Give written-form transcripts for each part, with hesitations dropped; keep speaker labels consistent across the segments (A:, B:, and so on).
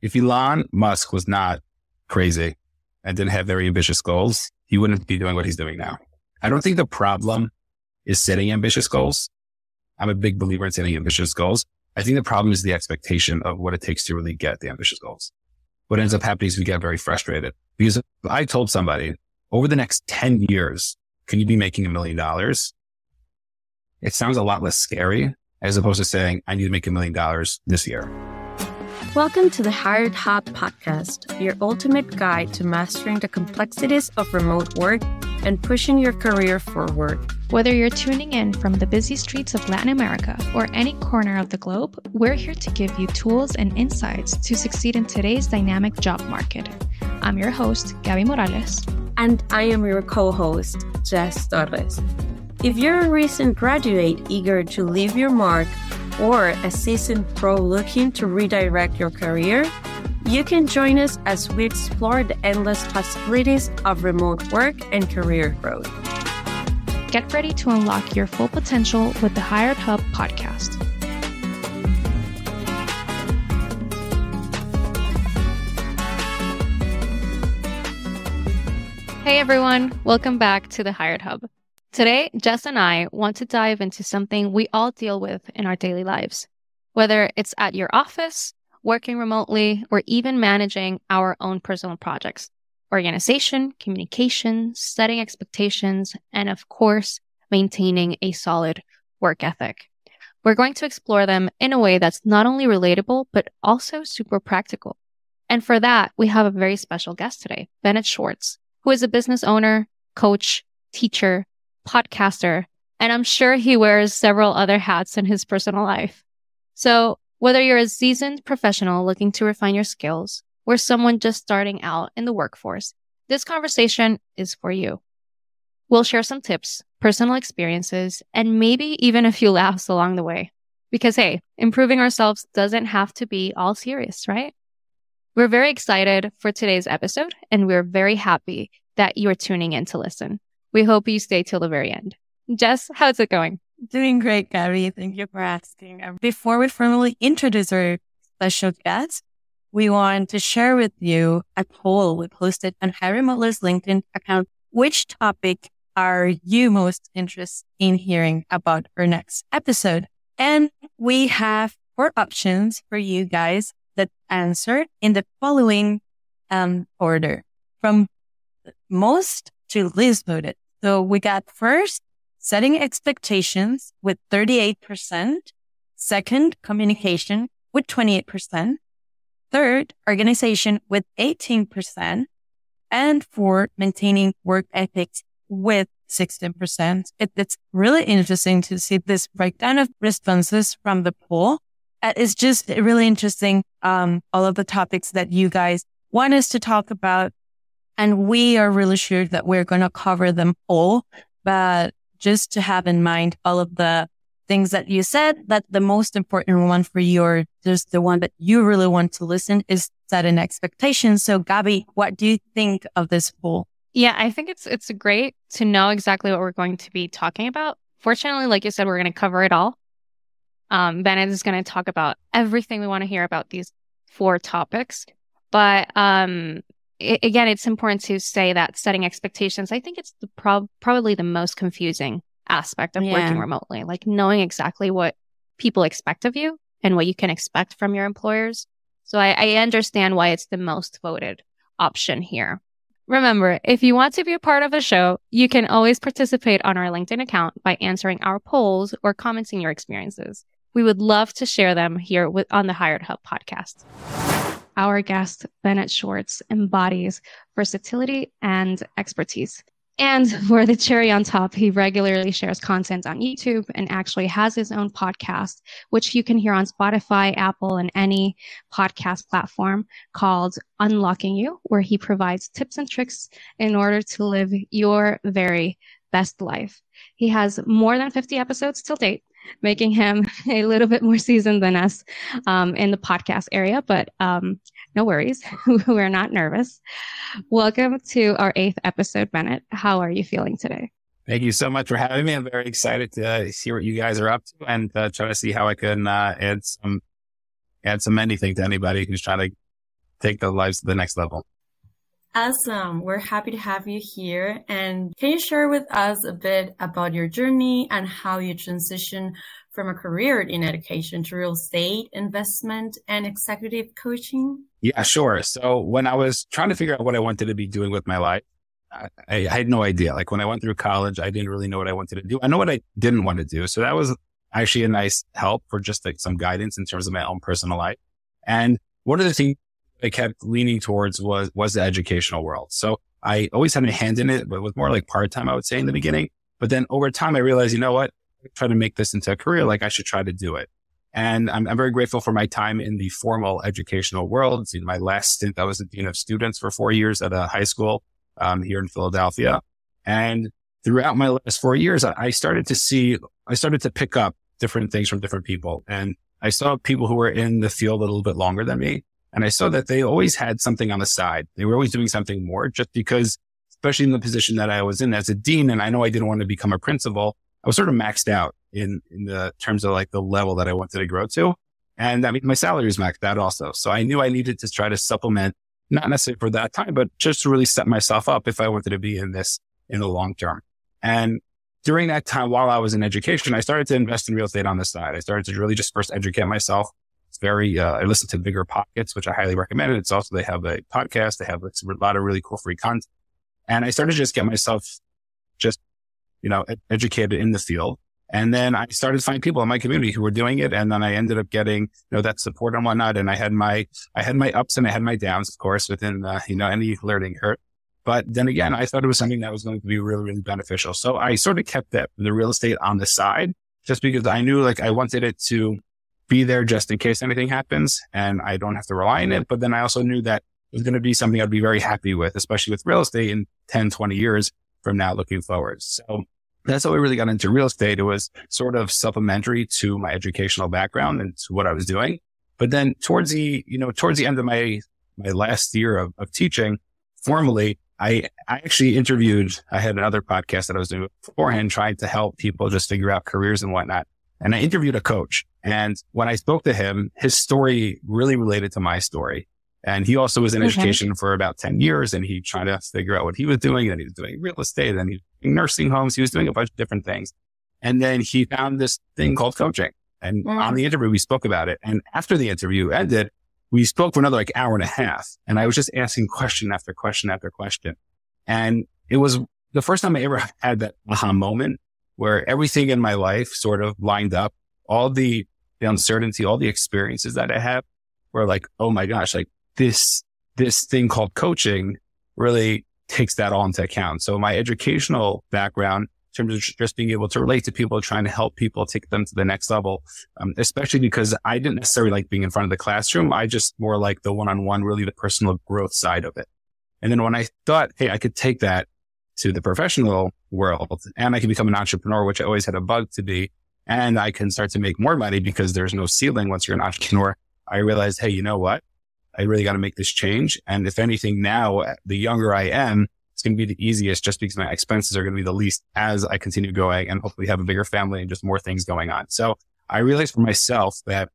A: If Elon Musk was not crazy and didn't have very ambitious goals, he wouldn't be doing what he's doing now. I don't think the problem is setting ambitious goals. I'm a big believer in setting ambitious goals. I think the problem is the expectation of what it takes to really get the ambitious goals. What ends up happening is we get very frustrated because if I told somebody over the next 10 years, can you be making $1 million? It sounds a lot less scary as opposed to saying, I need to make $1 million this year.
B: Welcome to the Hired Hub podcast, your ultimate guide to mastering the complexities of remote work and pushing your career forward.
C: Whether you're tuning in from the busy streets of Latin America or any corner of the globe, we're here to give you tools and insights to succeed in today's dynamic job market. I'm your host, Gaby Morales.
B: And I am your co-host, Jess Torres. If you're a recent graduate eager to leave your mark or a seasoned pro looking to redirect your career, you can join us as we explore the endless possibilities of remote work and career growth.
C: Get ready to unlock your full potential with the Hired Hub podcast. Hey everyone, welcome back to the Hired Hub. Today, Jess and I want to dive into something we all deal with in our daily lives, whether it's at your office, working remotely, or even managing our own personal projects. Organization, communication, setting expectations, and of course, maintaining a solid work ethic. We're going to explore them in a way that's not only relatable, but also super practical. And for that, we have a very special guest today, Bennett Schwartz, who is a business owner, coach, teacher, podcaster, and I'm sure he wears several other hats in his personal life. So whether you're a seasoned professional looking to refine your skills or someone just starting out in the workforce, this conversation is for you. We'll share some tips, personal experiences, and maybe even a few laughs along the way. Because hey, improving ourselves doesn't have to be all serious, right? We're very excited for today's episode, and we're very happy that you're tuning in to listen. We hope you stay till the very end. Jess, how's it going?
B: Doing great, Gaby. Thank you for asking. Before we formally introduce our special guest, we want to share with you a poll we posted on Hired Remote's LinkedIn account. Which topic are you most interested in hearing about our next episode? And we have 4 options for you guys that answered in the following order, from most to least voted. So we got first, setting expectations with 38%. Second, communication with 28%. Third, organization with 18%. And fourth, maintaining work ethics with 16%. It's really interesting to see this breakdown of responses from the poll. It's just really interesting, all of the topics that you guys want us to talk about. And we are really sure that we're going to cover them all. But just to have in mind all of the things that you said, that the most important one for you, or just the one that you really want to listen, is setting expectations. So Gaby, what do you think of this poll?
C: Yeah, I think it's great to know exactly what we're going to be talking about. Fortunately, like you said, we're going to cover it all. Bennett is going to talk about everything we want to hear about these 4 topics. But again, it's important to say that setting expectations, I think it's probably the most confusing aspect of working remotely, like knowing exactly what people expect of you and what you can expect from your employers. So I understand why it's the most voted option here. Remember, if you want to be a part of the show, you can always participate on our LinkedIn account by answering our polls or commenting your experiences. We would love to share them here on the Hired Hub podcast. Our guest, Bennett Schwartz, embodies versatility and expertise. And for the cherry on top, he regularly shares content on YouTube and actually has his own podcast, which you can hear on Spotify, Apple, and any podcast platform, called Unlocking You, where he provides tips and tricks in order to live your very best life. He has more than 50 episodes till date, making him a little bit more seasoned than us in the podcast area, but no worries. We're not nervous. Welcome to our 8th episode, Bennett. How are you feeling today?
A: Thank you so much for having me. I'm very excited to see what you guys are up to and try to see how I can add some anything to anybody who's trying to take their lives to the next level.
D: Awesome. We're happy to have you here. And can you share with us a bit about your journey and how you transition from a career in education to real estate, investment, and executive coaching?
A: Yeah, sure. So when I was trying to figure out what I wanted to be doing with my life, I had no idea. Like when I went through college, I didn't really know what I wanted to do. I know what I didn't want to do. So that was actually a nice help for just like some guidance in terms of my own personal life. And one of the things I kept leaning towards was the educational world. So I always had a hand in it, but it was more like part-time, I would say in the beginning. But then over time, I realized, you know what, try to make this into a career. Like I should try to do it. And I'm very grateful for my time in the formal educational world. In my last stint, I was the dean of students for 4 years at a high school, here in Philadelphia. And throughout my last 4 years, I started to pick up different things from different people. And I saw people who were in the field a little bit longer than me. And I saw that they always had something on the side. They were always doing something more just because, especially in the position that I was in as a dean, and I know I didn't want to become a principal, I was sort of maxed out in the terms of like the level that I wanted to grow to. And I mean, my salary was maxed out also. So I knew I needed to try to supplement, not necessarily for that time, but just to really set myself up if I wanted to be in this in the long term. And during that time, while I was in education, I started to invest in real estate on the side. I started to really just first educate myself. I listened to Bigger Pockets, which I highly recommend. It's also, they have a podcast. They have a lot of really cool free content. And I started to just get myself educated in the field. And then I started to find people in my community who were doing it. And then I ended up getting, that support and whatnot. And I had my ups and I had my downs, of course, within, any learning curve. But then again, I thought it was something that was going to be really, really beneficial. So I sort of kept the real estate on the side just because I knew like I wanted it to be there just in case anything happens and I don't have to rely on it. But then I also knew that it was going to be something I'd be very happy with, especially with real estate in 10, 20 years from now looking forward. So that's how I really got into real estate. It was sort of supplementary to my educational background and to what I was doing. But then towards the end of my last year of teaching formally, I actually I had another podcast that I was doing beforehand, trying to help people just figure out careers and whatnot. And I interviewed a coach. And when I spoke to him, his story really related to my story. And he also was in education for about 10 years and he tried to figure out what he was doing. And he was doing real estate and he was doing nursing homes. He was doing a bunch of different things. And then he found this thing called coaching. And on the interview, we spoke about it. And after the interview ended, we spoke for another hour and a half. And I was just asking question after question after question. And it was the first time I ever had that aha moment where everything in my life sort of lined up. All the uncertainty, all the experiences that I have were like, oh my gosh, like this thing called coaching really takes that all into account. So my educational background in terms of just being able to relate to people, trying to help people take them to the next level, especially because I didn't necessarily like being in front of the classroom. I just more like the one-on-one, really the personal growth side of it. And then when I thought, hey, I could take that to the professional world and I can become an entrepreneur, which I always had a bug to be, and I can start to make more money because there's no ceiling once you're an entrepreneur, I realized, hey, you know what? I really got to make this change. And if anything now, the younger I am, it's going to be the easiest just because my expenses are going to be the least as I continue going and hopefully have a bigger family and just more things going on. So I realized for myself that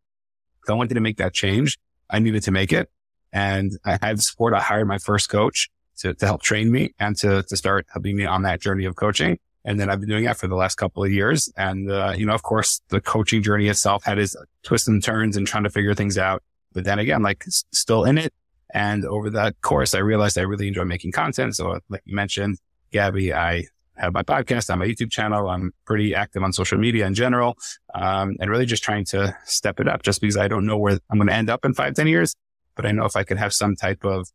A: if I wanted to make that change, I needed to make it. And I had support. I hired my first coach to help train me and to start helping me on that journey of coaching. And then I've been doing that for the last couple of years. And, of course, the coaching journey itself had its twists and turns and trying to figure things out. But then again, like still in it. And over that course, I realized I really enjoy making content. So like you mentioned, Gaby, I have my podcast on my YouTube channel. I'm pretty active on social media in general. And really just trying to step it up just because I don't know where I'm going to end up in 5-10 years. But I know if I could have some type of,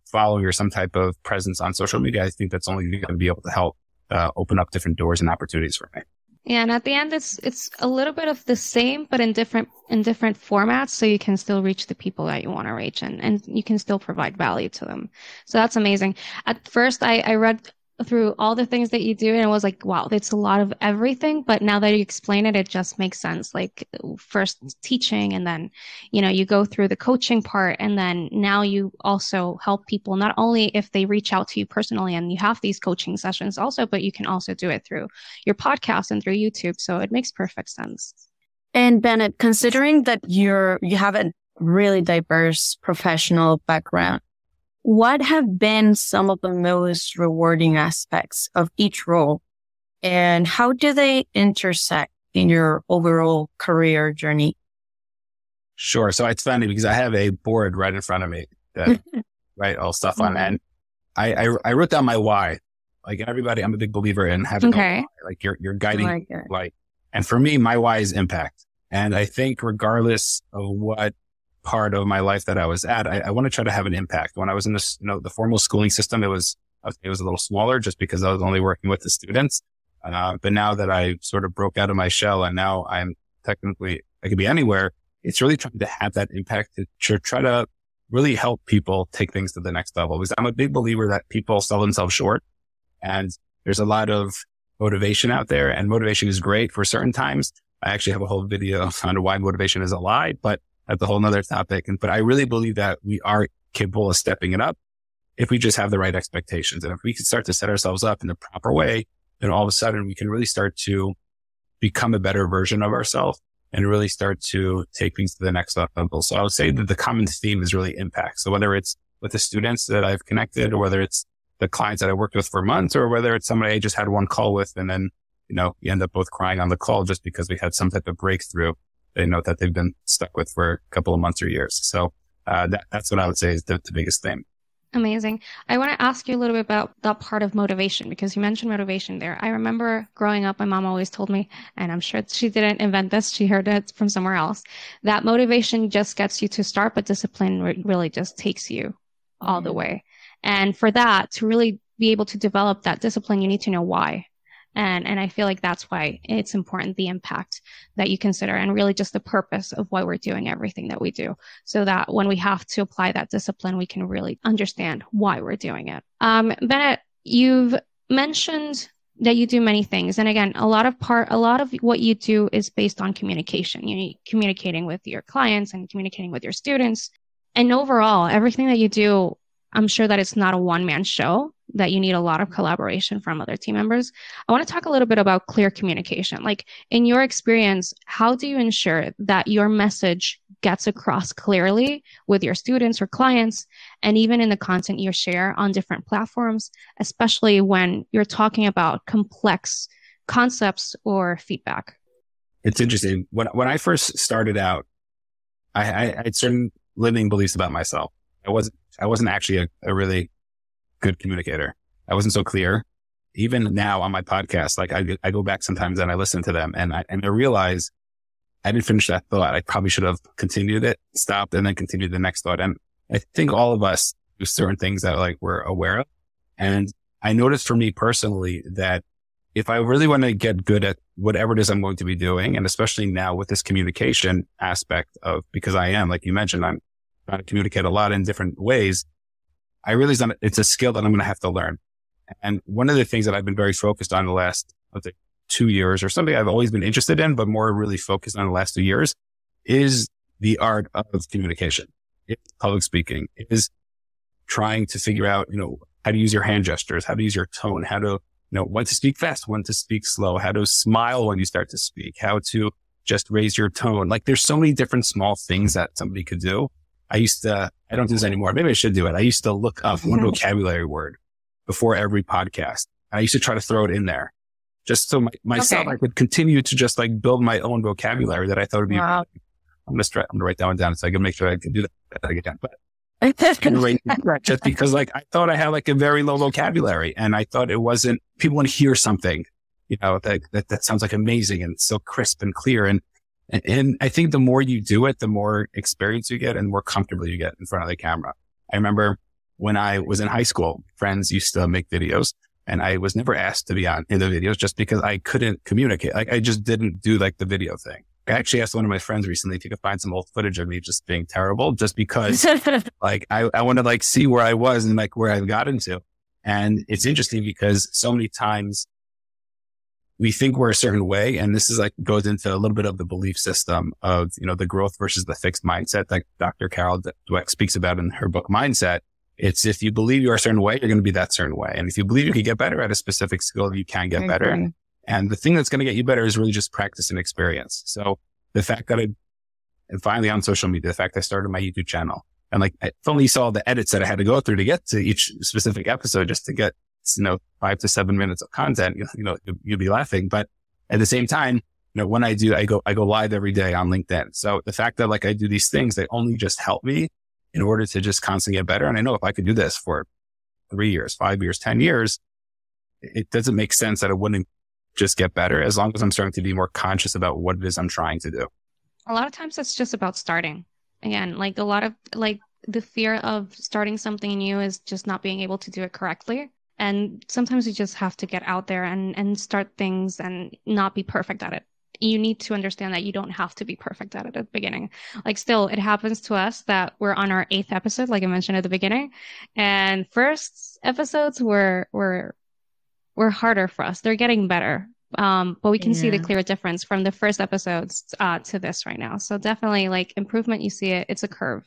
A: following or some type of presence on social media, I think that's only going to be able to help open up different doors and opportunities for me.
C: Yeah, and at the end, it's a little bit of the same, but in different formats, so you can still reach the people that you want to reach, and you can still provide value to them. So that's amazing. At first, I read through all the things that you do, and it was like, wow, it's a lot of everything. But now that you explain it, it just makes sense. Like first teaching, and then you go through the coaching part, and then now you also help people not only if they reach out to you personally and you have these coaching sessions also, but you can also do it through your podcast and through YouTube. So it makes perfect sense.
B: And Bennett, considering that you have really diverse professional background. What have been some of the most rewarding aspects of each role, and how do they intersect in your overall career journey?
A: Sure. So it's funny because I have a board right in front of me that write all stuff on. And I wrote down my why. Like everybody, I'm a big believer in having a why. Like you're guiding light. And for me, my why is impact. And I think regardless of what part of my life that I was at, I want to try to have an impact. When I was in this, the formal schooling system, it was a little smaller just because I was only working with the students. But now that I sort of broke out of my shell and now I'm technically, I could be anywhere. It's really trying to have that impact to try to really help people take things to the next level. Because I'm a big believer that people sell themselves short, and there's a lot of motivation out there, and motivation is great for certain times. I actually have a whole video on why motivation is a lie, but that's a whole nother topic. But I really believe that we are capable of stepping it up if we just have the right expectations. And if we can start to set ourselves up in the proper way, then all of a sudden we can really start to become a better version of ourselves and really start to take things to the next level. So I would say that the common theme is really impact. So whether it's with the students that I've connected, or whether it's the clients that I worked with for months, or whether it's somebody I just had one call with, and then, you end up both crying on the call just because we had some type of breakthrough, that they've been stuck with for a couple of months or years. So that's what I would say is the biggest theme.
C: Amazing. I want to ask you a little bit about that part of motivation, because you mentioned motivation there. I remember growing up, my mom always told me, and I'm sure she didn't invent this, she heard it from somewhere else, that motivation just gets you to start, but discipline really just takes you all the way. And for that, to really be able to develop that discipline, you need to know why. And I feel like that's why it's important, the impact that you consider, and really just the purpose of why we're doing everything that we do, so that when we have to apply that discipline, we can really understand why we're doing it. Bennett, you've mentioned that you do many things. And again, a lot of what you do is based on communication. You're communicating with your clients and communicating with your students. And overall, everything that you do, I'm sure that it's not a one-man show, that you need a lot of collaboration from other team members. I want to talk a little bit about clear communication. Like, in your experience, how do you ensure that your message gets across clearly with your students or clients, and even in the content you share on different platforms, especially when you're talking about complex concepts or feedback?
A: It's interesting. When I first started out, I had certain limiting beliefs about myself. I wasn't actually a really good communicator. I wasn't so clear. Even now on my podcast, like I go back sometimes and I listen to them, and I realize I didn't finish that thought. I probably should have continued it, stopped, and then continued the next thought. And I think all of us do certain things that we're aware of. And I noticed for me personally that if I really want to get good at whatever it is I'm going to be doing, and especially now with this communication aspect of, because I am, like you mentioned, I'm trying to communicate a lot in different ways, I realize that it's a skill that I'm going to have to learn. And one of the things that I've been very focused on the last, 2 years, or something I've always been interested in, but more really focused on the last 2 years, is the art of communication. It's public speaking. It is trying to figure out, how to use your hand gestures, how to use your tone, how to, when to speak fast, when to speak slow, how to smile when you start to speak, how to just raise your tone. Like, there's so many different small things that somebody could do. I don't do this anymore. Maybe I should do it. I used to look up one vocabulary word before every podcast. I used to try to throw it in there just so myself, I could continue to just build my own vocabulary that I thought would be, wow. I'm going to write that one down so I can make sure I can do that again. But just because I thought I had a very low vocabulary, and I thought it wasn't, people want to hear something, that sounds amazing and so crisp and clear. And I think the more you do it, the more experience you get and the more comfortable you get in front of the camera. I remember when I was in high school, friends used to make videos, and I was never asked to be in the videos just because I couldn't communicate. I just didn't do the video thing. I actually asked one of my friends recently if he could find some old footage of me just being terrible, just because I want to see where I was and where I've gotten to. And it's interesting because so many times we think we're a certain way. And this is goes into a little bit of the belief system of, the growth versus the fixed mindset that Dr. Carol Dweck speaks about in her book, Mindset. It's, if you believe you're a certain way, you're going to be that certain way. And if you believe you can get better at a specific skill, you can get better. And the thing that's going to get you better is really just practice and experience. So the fact that And finally on social media, the fact I started my YouTube channel. And like, I only saw the edits that I had to go through to get to each specific episode just to get, 5 to 7 minutes of content, you'll be laughing. But at the same time, when I go live every day on LinkedIn. So the fact that like I do these things, they only just help me in order to just constantly get better. And I know if I could do this for 3 years, 5 years, 10 years, it doesn't make sense that it wouldn't just get better as long as I'm starting to be more conscious about what it is I'm trying to do.
C: A lot of times it's just about starting. Again, like a lot of like the fear of starting something new is just not being able to do it correctly. And sometimes you just have to get out there and start things and not be perfect at it. You need to understand that you don't have to be perfect at it at the beginning. Like still, it happens to us that we're on our 8th episode, like I mentioned at the beginning. And first episodes were harder for us. They're getting better. But we can see the clear difference from the first episodes to this right now. So definitely like improvement, you see it, it's a curve.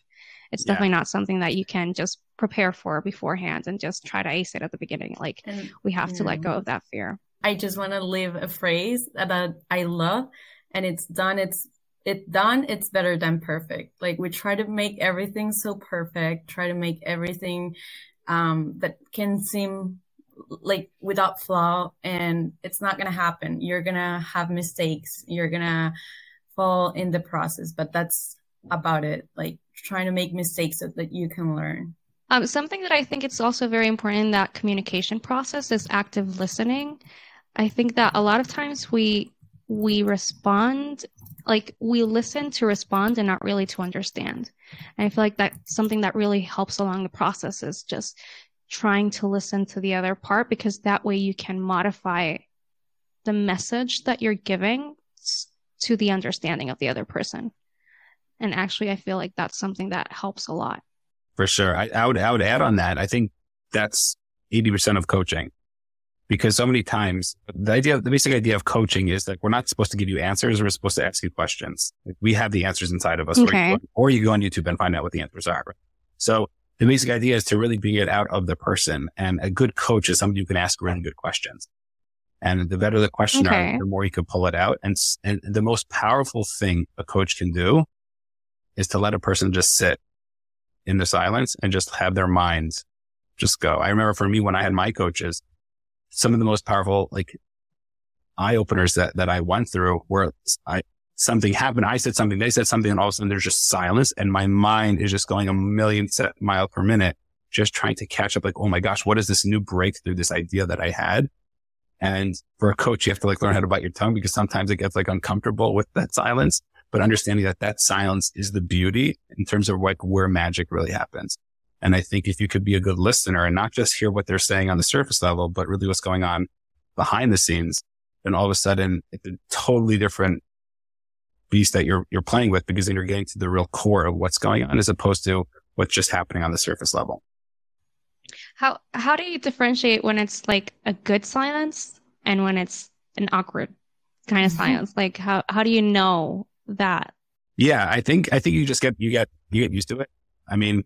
C: It's definitely not something that you can just prepare for beforehand and just try to ace it at the beginning. Like we have to let go of that fear.
D: I just want to leave a phrase that I love, and it's done. It's better than perfect. Like we try to make everything so perfect, try to make everything that can seem like without flaw, and it's not going to happen. You're going to have mistakes. You're going to fall in the process, but that's about it. Like trying to make mistakes so that you can learn.
C: Something that I think it's also very important in that communication process is active listening. I think that a lot of times we respond, like we listen to respond and not really to understand. And I feel like that's something that really helps along the process is just trying to listen to the other part, because that way you can modify the message that you're giving to the understanding of the other person. And actually, I feel like that's something that helps a lot.
A: For sure. I would add on that. I think that's 80% of coaching, because so many times the basic idea of coaching is that we're not supposed to give you answers. We're supposed to ask you questions. Like we have the answers inside of us, or you go on YouTube and find out what the answers are. So the basic idea is to really bring it out of the person. And a good coach is somebody who can ask really good questions. And the better the question are, the more you can pull it out. And the most powerful thing a coach can do is to let a person just sit in the silence and just have their minds just go. I remember for me, when I had my coaches, some of the most powerful, like eye openers that I went through were something happened. I said something, they said something, and all of a sudden there's just silence. And my mind is just going a million miles per minute, just trying to catch up. Like, oh my gosh, what is this new breakthrough, this idea that I had? And for a coach, you have to like learn how to bite your tongue, because sometimes it gets like uncomfortable with that silence, but understanding that silence is the beauty in terms of like where magic really happens. And I think if you could be a good listener and not just hear what they're saying on the surface level, but really what's going on behind the scenes, then all of a sudden it's a totally different beast that you're playing with, because then you're getting to the real core of what's going on as opposed to what's just happening on the surface level.
C: How do you differentiate when it's like a good silence and when it's an awkward kind of silence? Like how do you know that?
A: Yeah, I think you just get used to it. I mean,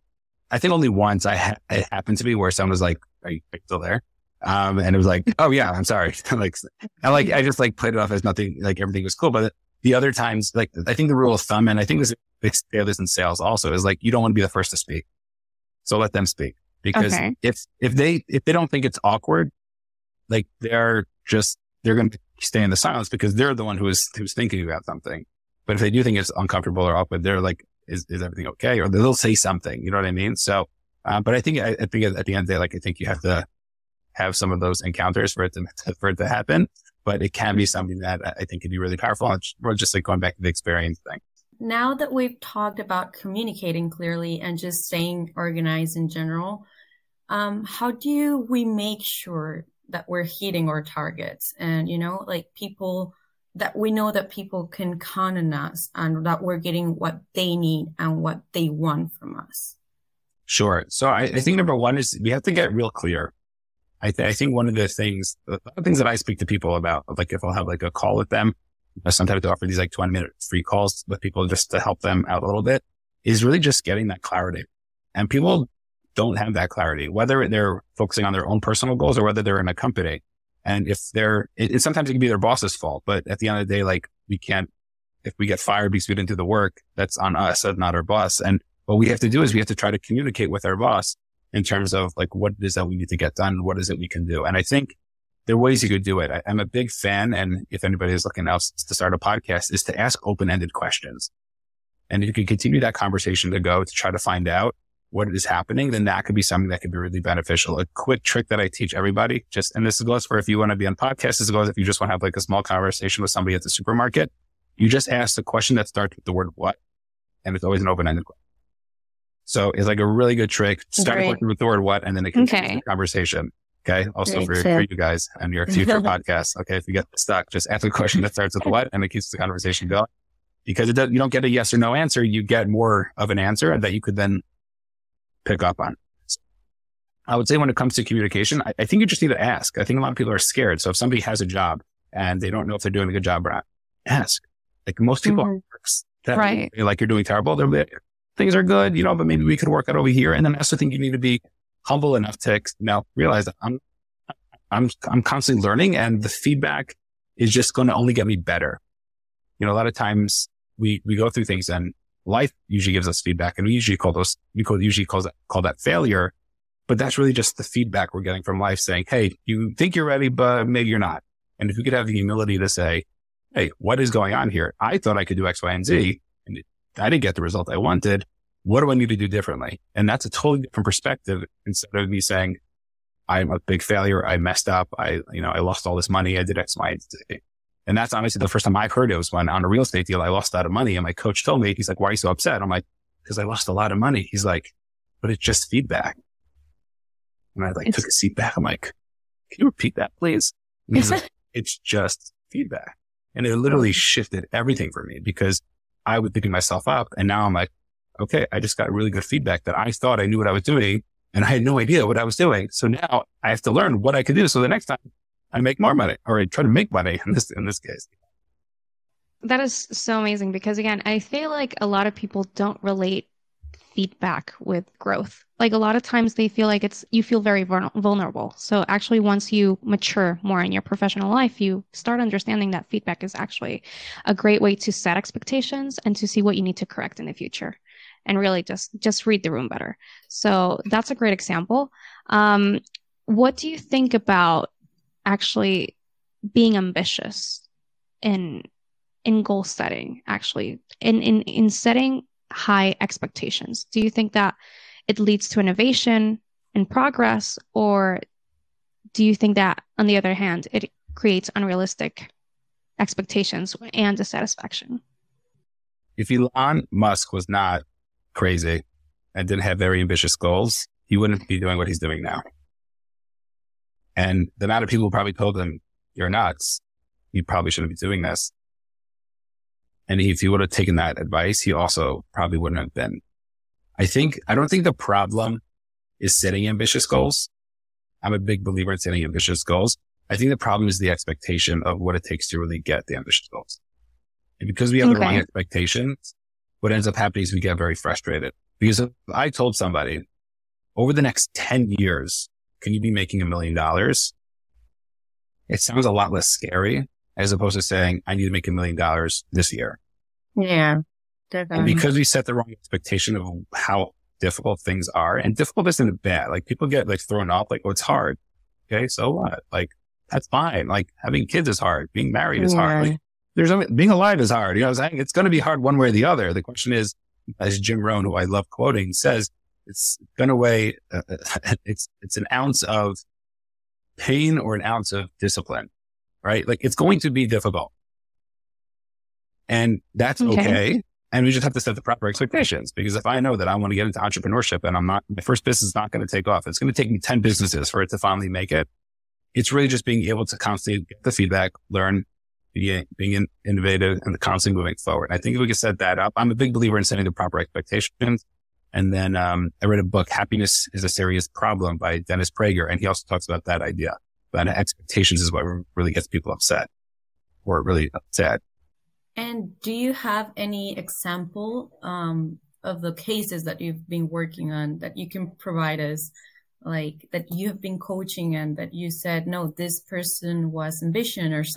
A: I think only once it happened to me where someone was like, are you still there? And it was like, oh yeah, I'm sorry. I just like played it off as nothing, like everything was cool. But the other times, like I think the rule of thumb, and I think they say this in sales also, is like, you don't want to be the first to speak. So let them speak. Because if they don't think it's awkward, like they're going to stay in the silence because they're the one who's thinking about something. But if they do think it's uncomfortable or awkward, they're like, is everything okay? Or they'll say something, you know what I mean? So, but I think at the end of the day, like I think you have to have some of those encounters for it to happen, but it can be something that I think could be really powerful. We're just like going back to the experience thing.
D: Now that we've talked about communicating clearly and just staying organized in general, how do we make sure that we're hitting our targets and, like people that we know that people can count on us and that we're getting what they need and what they want from us? Sure.
A: So I think number one is we have to get real clear. I think one of the things that I speak to people about, like if I'll have like a call with them, sometimes I offer these like 20-minute free calls with people just to help them out a little bit, is really just getting that clarity. And people don't have that clarity, whether they're focusing on their own personal goals or whether they're in a company. And if sometimes it can be their boss's fault, but at the end of the day, like we can't if we get fired because we didn't do the work, that's on us, that's not our boss. And what we have to do is we have to try to communicate with our boss in terms of like, what it is that we need to get done? What is it we can do? And I think there are ways you could do it. I'm a big fan. And if anybody is looking else to start a podcast, is to ask open-ended questions. And if you can continue that conversation to go to try to find out what is happening, then that could be something that could be really beneficial. A quick trick that I teach everybody, and this goes for if you want to be on podcasts, this goes if you just want to have like a small conversation with somebody at the supermarket, you just ask the question that starts with the word what, and it's always an open-ended question. So it's like a really good trick. Start a question with the word what, and then it continues the conversation. Okay. Also for you guys and your future podcasts. Okay. If you get stuck, just ask a question that starts with what, and it keeps the conversation going. Because you don't get a yes or no answer. You get more of an answer that you could then pick up on. So I would say when it comes to communication, I think you just need to ask. I think a lot of people are scared. So if somebody has a job and they don't know if they're doing a good job or not, ask. Like most people right. Like you're doing terrible. They're like, things are good, but maybe we could work out over here. And then I also think you need to be humble enough to realize that I'm constantly learning, and the feedback is just going to only get me better. A lot of times we go through things and life usually gives us feedback, and we usually call that failure, but that's really just the feedback we're getting from life saying, hey, you think you're ready, but maybe you're not. And if we could have the humility to say, hey, what is going on here? I thought I could do X, Y, and Z, and I didn't get the result I wanted. What do I need to do differently? And that's a totally different perspective instead of me saying, I'm a big failure. I messed up. I lost all this money. I did X, Y, and Z. And that's honestly the first time I heard it was when on a real estate deal, I lost a lot of money. And my coach told me, he's like, why are you so upset? I'm like, because I lost a lot of money. He's like, but it's just feedback. And I took a seat back. I'm like, can you repeat that, please? And he's like, it's just feedback. And it literally shifted everything for me because I was picking myself up. And now I'm like, okay, I just got really good feedback that I thought I knew what I was doing and I had no idea what I was doing. So now I have to learn what I could do. So the next time I make more money, or I try to make money in this case.
C: That is so amazing because again, I feel like a lot of people don't relate feedback with growth. Like a lot of times they feel like you feel very vulnerable. So actually once you mature more in your professional life, you start understanding that feedback is actually a great way to set expectations and to see what you need to correct in the future and really just read the room better. So that's a great example. What do you think about actually being ambitious in goal setting, actually in setting high expectations? Do you think that it leads to innovation and progress, or do you think that on the other hand, it creates unrealistic expectations and dissatisfaction?
A: If Elon Musk was not crazy and didn't have very ambitious goals, he wouldn't be doing what he's doing now. And the amount of people who probably told him, you're nuts, you probably shouldn't be doing this. And if he would have taken that advice, he also probably wouldn't have been. I don't think the problem is setting ambitious goals. I'm a big believer in setting ambitious goals. I think the problem is the expectation of what it takes to really get the ambitious goals. And because we have the wrong expectations, what ends up happening is we get very frustrated. Because if I told somebody, over the next 10 years, can you be making $1 million? It sounds a lot less scary as opposed to saying, I need to make $1 million this year.
B: Yeah, definitely.
A: And because we set the wrong expectation of how difficult things are, and difficult isn't bad. Like people get thrown off, oh, it's hard. Okay. So what? That's fine. Having kids is hard. Being married is hard. Being alive is hard. You know what I'm saying? It's going to be hard one way or the other. The question is, as Jim Rohn, who I love quoting, says, it's going to weigh, it's an ounce of pain or an ounce of discipline, right? It's going to be difficult. And that's okay. And we just have to set the proper expectations, because if I know that I want to get into entrepreneurship and my first business is not going to take off, it's going to take me 10 businesses for it to finally make it. It's really just being able to constantly get the feedback, learn, being innovative, and constantly moving forward. I think if we can set that up, I'm a big believer in setting the proper expectations. And then I read a book, Happiness is a Serious Problem, by Dennis Prager. And he also talks about that idea. But expectations is what really gets people upset, or really upset.
D: And do you have any example of the cases that you've been working on that you can provide us, like that you have been coaching and that you said, no, this person was ambitious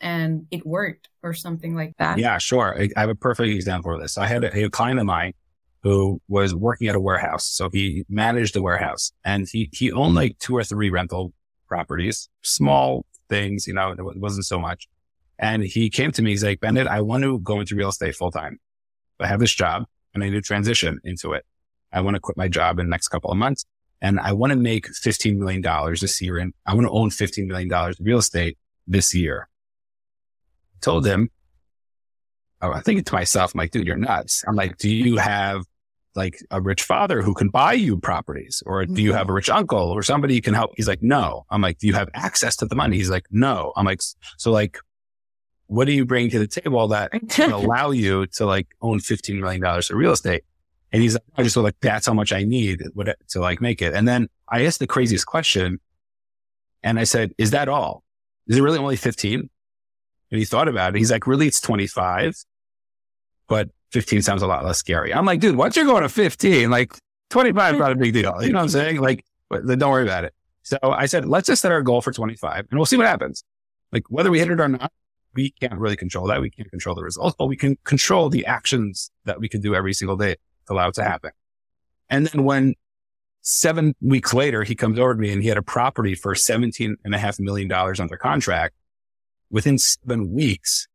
D: and it worked or something like that?
A: Yeah, sure. I have a perfect example of this. I had a client of mine who was working at a warehouse. So he managed the warehouse and he owned like 2 or 3 rental properties, small things, it wasn't so much. And he came to me, he's like, Bennett, I want to go into real estate full time. I have this job and I need to transition into it. I want to quit my job in the next couple of months and I want to make $15 million this year. And I want to own $15 million of real estate this year. I told him, I'm thinking to myself, I'm like, dude, you're nuts. I'm like, do you have like a rich father who can buy you properties? Or do you have a rich uncle or somebody you can help? He's like, no. I'm like, do you have access to the money? He's like, no. I'm like, so like, what do you bring to the table that can allow you to like own $15 million of real estate? And he's like, I just feel like that's how much I need to like make it. And then I asked the craziest question and I said, is that all? Is it really only 15? And he thought about it. He's like, really, it's 25, but 15 sounds a lot less scary. I'm like, dude, once you're going to 15, like 25 is not a big deal. You know what I'm saying? Like, but don't worry about it. So I said, let's just set our goal for 25 and we'll see what happens. Like whether we hit it or not, we can't really control that. We can't control the results, but we can control the actions that we can do every single day to allow it to happen. And then when 7 weeks later, he comes over to me and he had a property for $17.5 million under contract within 7 weeks.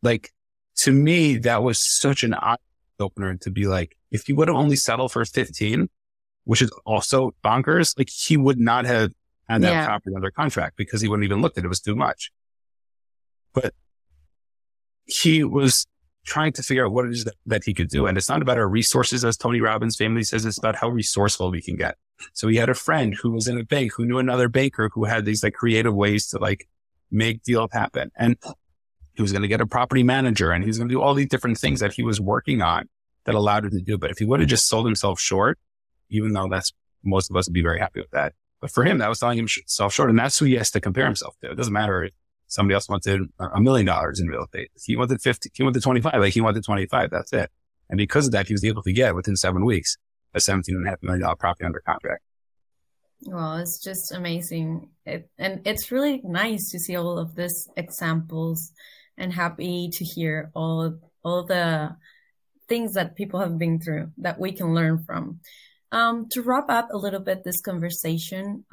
A: Like to me, that was such an eye opener to be like, if you would have only settled for 15, which is also bonkers, like he would not have had that property under contract because he wouldn't even looked at it. It was too much. But he was trying to figure out what it is that he could do. And it's not about our resources, as Tony Robbins famously says, it's about how resourceful we can get. So he had a friend who was in a bank who knew another banker who had these like creative ways to like make deals happen. And he was going to get a property manager and he was going to do all these different things that he was working on that allowed him to do. But if he would have just sold himself short, even though most of us would be very happy with that. But for him, that was selling himself short. And that's who he has to compare himself to. It doesn't matter if somebody else wanted $1 million in real estate. He wanted 50, he wanted 25, like he wanted 25. That's it. And because of that, he was able to get within 7 weeks a $17.5 million property under contract.
D: Well, it's just amazing. And it's really nice to see all of these examples and happy to hear all the things that people have been through that we can learn from. To wrap up a little bit this conversation,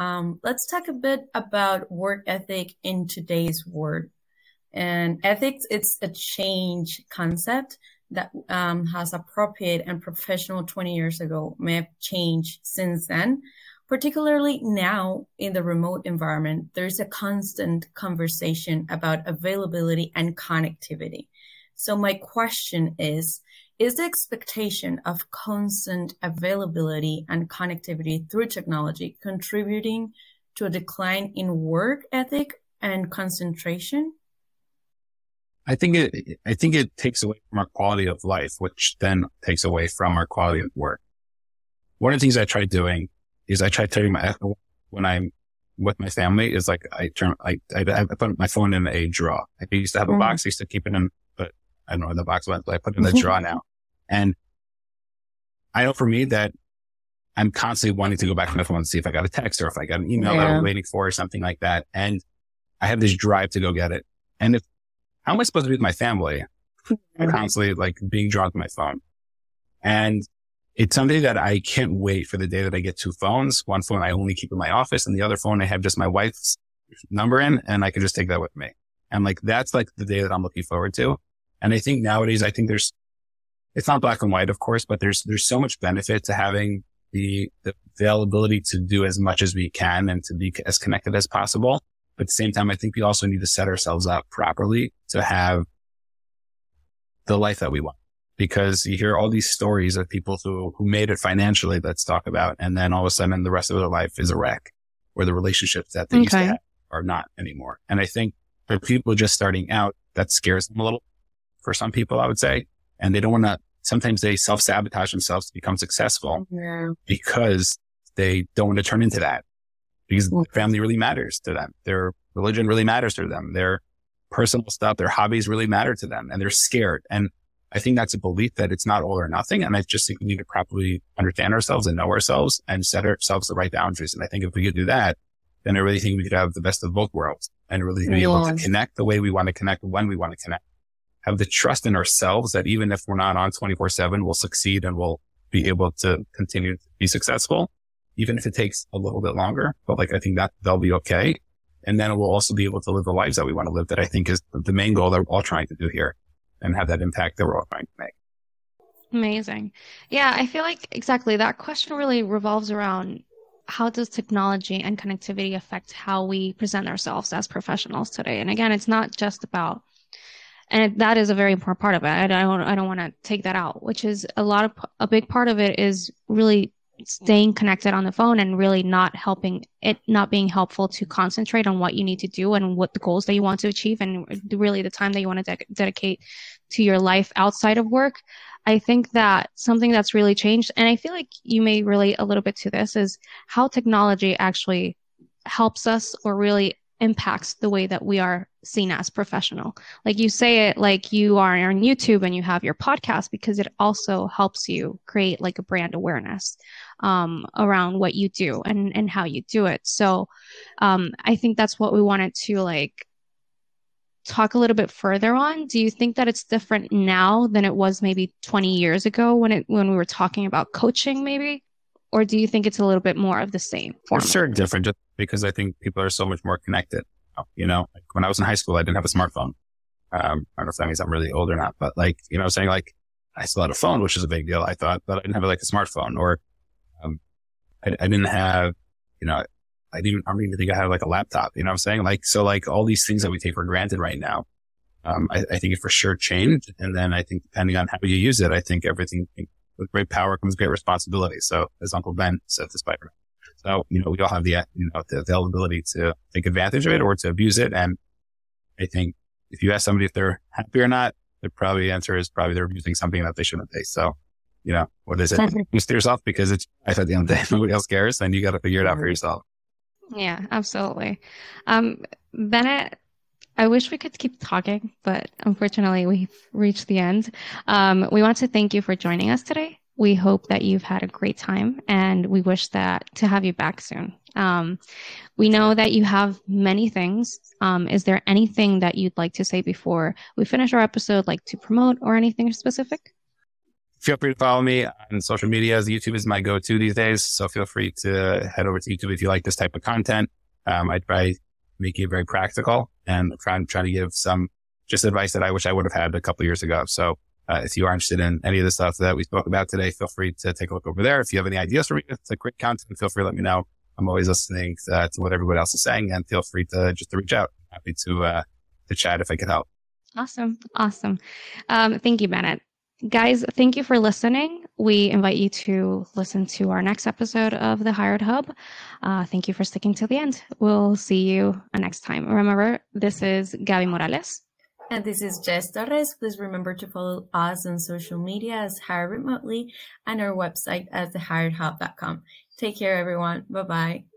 D: let's talk a bit about work ethic in today's world. And ethics, it's a change concept that has appropriate and professional 20 years ago may have changed since then. Particularly now in the remote environment, there's a constant conversation about availability and connectivity. So my question is the expectation of constant availability and connectivity through technology contributing to a decline in work ethic and concentration?
A: I think it takes away from our quality of life, which then takes away from our quality of work. One of the things I try doing is I try turning when I'm with my family is like I put my phone in a drawer. I used to have a box, I used to keep it in, but I don't know where the box went, but I put it in the drawer now. And I know for me that I'm constantly wanting to go back to my phone and see if I got a text or if I got an email that I'm waiting for or something like that. And I have this drive to go get it. And how am I supposed to be with my family? I'm constantly like being drawn to my phone. And it's something that I can't wait for the day that I get 2 phones. One phone I only keep in my office and the other phone I have just my wife's number in and I can just take that with me. And like, that's like the day that I'm looking forward to. And I think nowadays, it's not black and white, of course, but there's so much benefit to having the availability to do as much as we can and to be as connected as possible. But at the same time, I think we also need to set ourselves up properly to have the life that we want. Because you hear all these stories of people who made it financially, let's talk about, and then all of a sudden the rest of their life is a wreck, or the relationships that they used to have are not anymore. And I think for people just starting out, that scares them a little for some people, I would say. And they don't want to, sometimes they self-sabotage themselves to become successful because they don't want to turn into that. Because family really matters to them. Their religion really matters to them. Their personal stuff, their hobbies really matter to them. And they're scared. And I think that's a belief that it's not all or nothing. And I just think we need to properly understand ourselves and know ourselves and set ourselves the right boundaries. And I think if we could do that, then I really think we could have the best of both worlds and really be able to connect the way we want to connect when we want to connect. Have the trust in ourselves that even if we're not on 24/7, we'll succeed and we'll be able to continue to be successful, even if it takes a little bit longer. But like, I think that they'll be okay. And then we'll also be able to live the lives that we want to live, that I think is the main goal that we're all trying to do here, and have that impact that we're all trying to make.
C: Amazing. Yeah, I feel like exactly that question really revolves around how does technology and connectivity affect how we present ourselves as professionals today? And again, it's not just about, and that is a very important part of it. I don't want to take that out, which is a big part of it is really staying connected on the phone and really not being helpful to concentrate on what you need to do and what the goals that you want to achieve and really the time that you want to dedicate to your life outside of work. I think that something that's really changed, and I feel like you may relate a little bit to this, is how technology actually helps us or really impacts the way that we are seen as professional. Like you say it like you are on YouTube and you have your podcast, because it also helps you create like a brand awareness around what you do and how you do it. So I think that's what we wanted to like talk a little bit further on. Do you think that it's different now than it was maybe 20 years ago when we were talking about coaching maybe? Or do you think it's a little bit more of the same?
A: It's sure different, just because I think people are so much more connected. You know, like when I was in high school, I didn't have a smartphone. I don't know if that means I'm really old or not, but like, you know, saying like I still had a phone, which is a big deal, I thought, but I didn't have like a smartphone, or I didn't have, you know, I don't even think I had like a laptop, you know what I'm saying? Like, so like all these things that we take for granted right now, I think it for sure changed. And then I think depending on how you use it, I think everything, with great power comes great responsibility. So as Uncle Ben said to Spider-Man. So, you know, we all have the availability to take advantage of it or to abuse it. And I think if you ask somebody if they're happy or not, the answer is probably they're abusing something that they shouldn't be. So, you know, what is it? Use to yourself, because it's life at the end of the day. Nobody else cares, and you got to figure it out for yourself.
C: Yeah, absolutely. Bennett, I wish we could keep talking, but unfortunately we've reached the end. We want to thank you for joining us today. We hope that you've had a great time, and we wish to have you back soon. We know that you have many things. Is there anything that you'd like to say before we finish our episode, like to promote or anything specific?
A: Feel free to follow me on social media. YouTube is my go-to these days. So feel free to head over to YouTube if you like this type of content. I try to make it very practical and try to give some just advice that I wish I would have had a couple of years ago. So if you are interested in any of the stuff that we spoke about today, feel free to take a look over there. If you have any ideas for me, it's a great content, feel free to let me know. I'm always listening to what everybody else is saying, and feel free to reach out. Happy to chat if I could help.
C: Awesome. Thank you, Bennett. Guys, thank you for listening. We invite you to listen to our next episode of The Hired Hub. Thank you for sticking to the end. We'll see you next time. Remember, this is Gaby Morales.
D: And this is Jess Torres. Please remember to follow us on social media as Hire Remotely and our website as thehiredhub.com. Take care, everyone. Bye-bye.